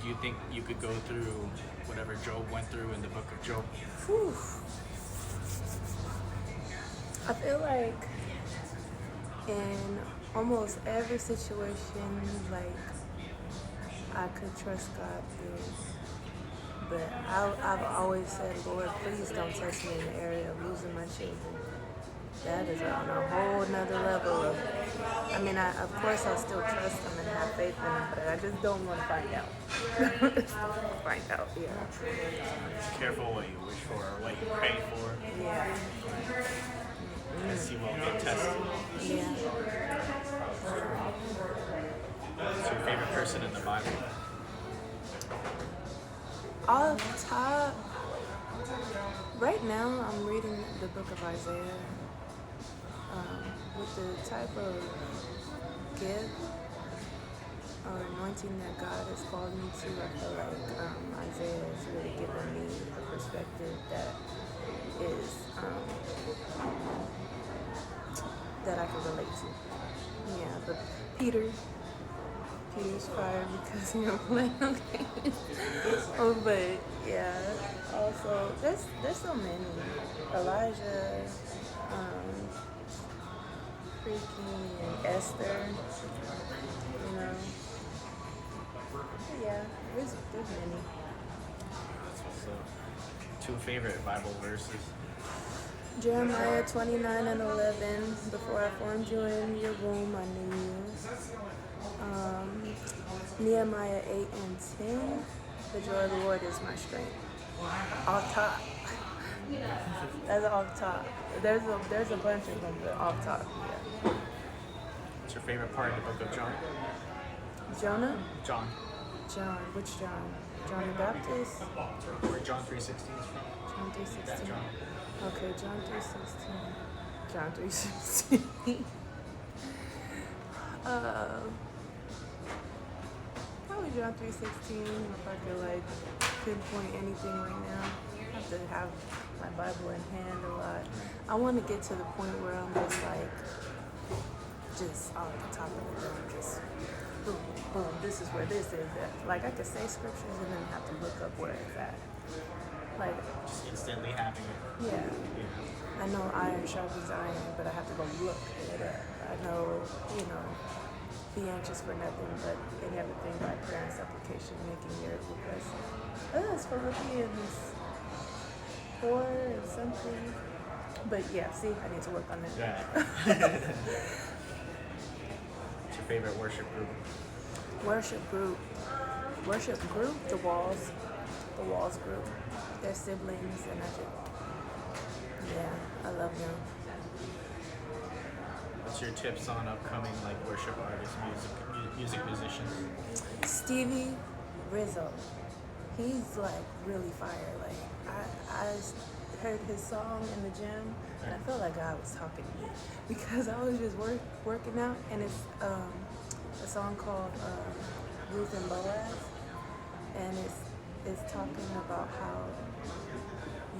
Do you think you could go through whatever Job went through in the book of Job? Whew. I feel like in almost every situation, like I could trust God through. But I've always said, Lord, please don't test me in the area of losing my children. That is on a whole nother level of, I mean, of course I still trust them and have faith in them, but I just don't want to find out. Find out, yeah. Careful what you wish for or what you pray for. Yeah. Because you will get tested. Yeah. What's your favorite person in the Bible? Off top, right now I'm reading the book of Isaiah. With the type of gift or anointing that God has called me to, I feel like Isaiah has really given me a perspective that is that I can relate to. Yeah, but Peter's fire because playing okay. Oh, but yeah, also there's so many. Elijah, freaking and Esther, yeah, there's many. That's what's up. Two favorite Bible verses. Jeremiah 29:11. Before I formed you in your womb, I knew you. Nehemiah 8:10. The joy of the Lord is my strength. Off top. That's off top. There's a bunch of them, but off top. Yeah. What's your favorite part of the book of John? Jonah? John. John. Which John? John the Baptist? Where John 3:16 is from? John 3:16. That John. Okay, John 3:16. John 3:16. Probably John 3:16. If I could pinpoint anything right now, I have to have my Bible in hand a lot. I want to get to the point where I'm just off the top of the dome, just boom, boom. This is where this is at. Like I could say scriptures and then have to look up where it's at. Like just instantly having it. Yeah. I know iron sharpens iron, but I have to go look it up. I know, be anxious for nothing, but in everything by prayer and supplication, making your requests. It's Philippians 4 and something. But yeah, see, I need to work on that. Yeah. What's your favorite worship group? Worship group? The Walls. The Walls group. They're siblings, and I love them. What's your tips on upcoming worship artists, music musicians? Stevie Rizzo. He's really fire. I heard his song in the gym, and I felt like God was talking to me because I was just working out, and it's a song called Ruth and Boaz, and it's talking about how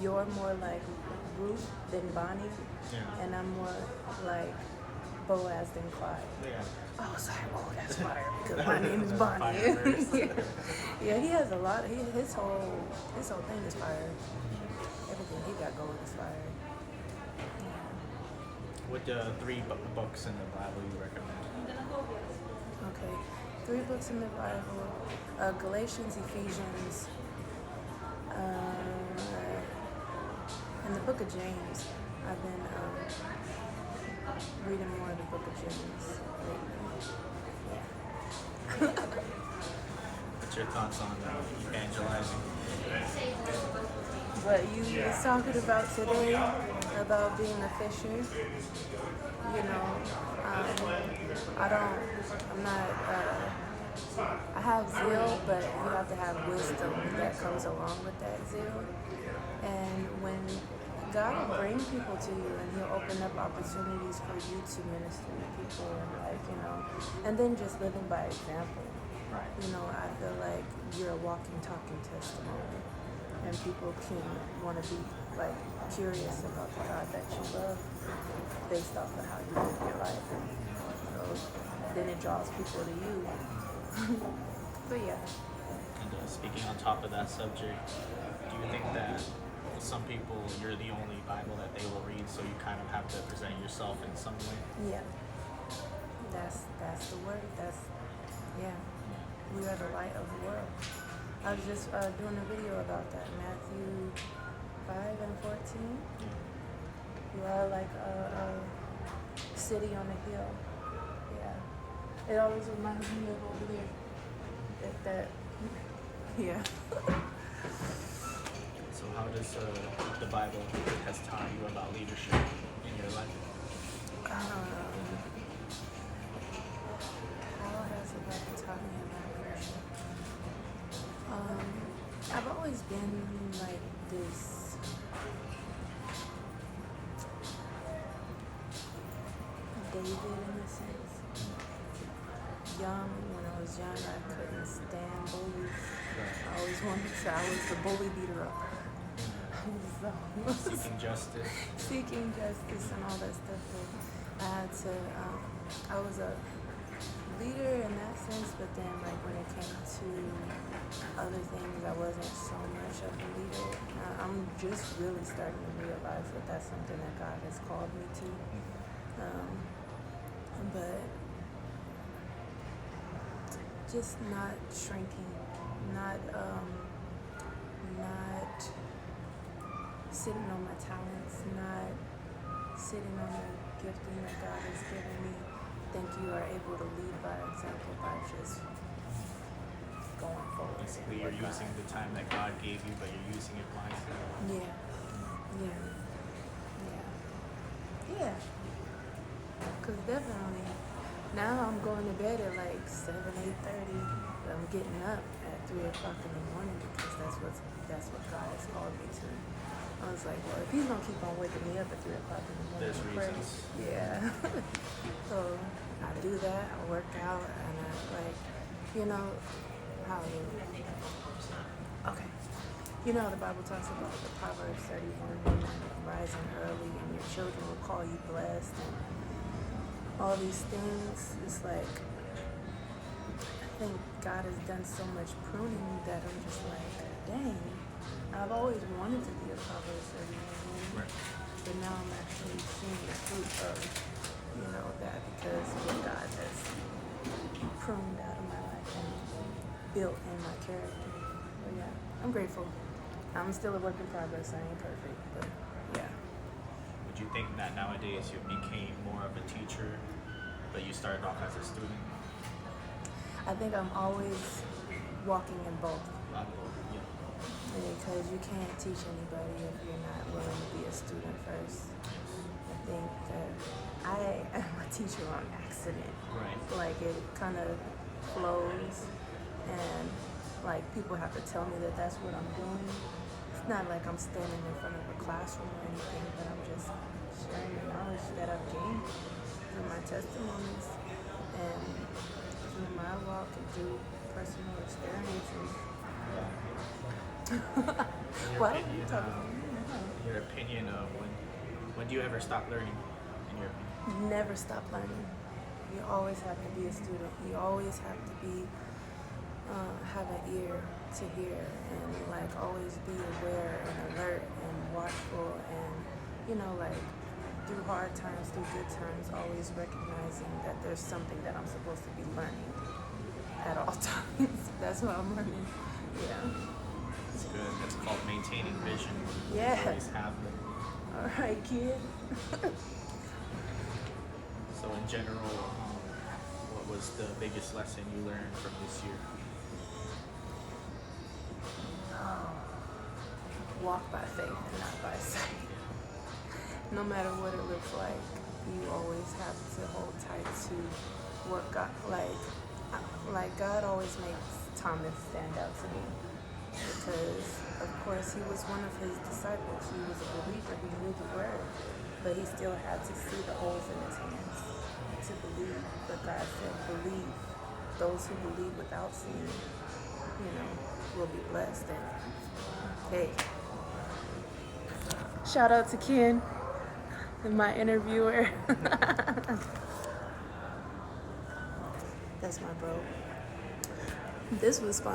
you're more like Ruth than Bonnie, and I'm more like Boaz than Clyde. Yeah. I was like, oh, that's fire, because my name is Bonnie. Yeah, he has a lot. His whole thing is fire. Everything he got going is fire. Yeah. What 3 books in the Bible you recommend? Okay, 3 books in the Bible: Galatians, Ephesians, and the Book of James. I've been reading more of the Book of James lately. What's your thoughts on evangelizing? What you was talking about today, about being a fisher, I have zeal, but you have to have wisdom that comes along with that zeal. And when God will bring people to you, and He'll open up opportunities for you to minister to people, and and then just living by example. Right. I feel like you're a walking, talking testimony, and people can want to be curious about the God that you love based off of how you live your life. So then it draws people to you. But yeah. And speaking on top of that subject, do you think that some people you're the only Bible that they will read, so you kind of have to present yourself in some way? Yeah, that's the word. That's yeah. We are the light of the world. I was just doing a video about that. Matthew 5:14. You are like a city on a hill. Yeah. It always reminds me of over there. That yeah. So how does the Bible has taught you about leadership in your life? How has the Bible taught me about leadership? I've always been like this David in a sense. When I was young, I couldn't stand bullies. I always wanted to, I was the bully beater up. So, Seeking justice. seeking justice and all that stuff. But I had to, I was a leader in that sense, but then like when it came to other things, I wasn't so much of a leader. I'm just really starting to realize that that's something that God has called me to. But just not shrinking, not sitting on my talents, not sitting on the gifting that God has given me. I think you are able to lead by example by just going forward. Basically, you're using the time that God gave you, but you're using it wisely. Yeah. Because definitely, now I'm going to bed at like 7, 8:30. But I'm getting up at 3 o'clock in the morning because that's what God has called me to. I was like, well, if He's gonna keep on waking me up at 3 o'clock in the morning, There's to pray, reasons. yeah. So I do that. I work out, and I hallelujah. Okay. You know, the Bible talks about the Proverbs 31, rising early, and your children will call you blessed, and all these things. It's like, I think God has done so much pruning that I'm just like, dang, I've always wanted to be a Proverbs 31 woman, Right. but now I'm actually seeing the fruit of, that because of what God has pruned out of my life and built in my character. But yeah, I'm grateful. I'm still a work in progress. I ain't perfect, but yeah. Would you think that nowadays you became more of a teacher, but you started off as a student? I think I'm always walking in both. Yeah. Because you can't teach anybody if you're not willing to be a student first. I think that I am a teacher on accident. Right. Like it kind of flows, and like people have to tell me that that's what I'm doing. It's not like I'm standing in front of a classroom or anything, but I'm just sharing the knowledge that I've gained through my testimonies and through my walk and through personal experiences. Your opinion of when do you ever stop learning? In your opinion, Never stop learning. You always have to be a student. You always have to be have an ear to hear, and like always be aware and alert and watchful, and like through hard times, through good times, always recognizing that there's something that I'm supposed to be learning at all times. That's what I'm learning. Yeah. it's good. That's called maintaining vision. Yeah. Always have them. All right, kid. So in general, what was the biggest lesson you learned from this year? Walk by faith and not by sight. No matter what it looks like, you always have to hold tight to what God, like God always makes Thomas stand out to me, because of course he was one of his disciples. He was a believer. He knew the word, but he still had to see the holes in his hands to believe. But God said, believe. Those who believe without seeing, will be blessed. And hey, shout out to Ken, my interviewer. That's my bro. This was fun.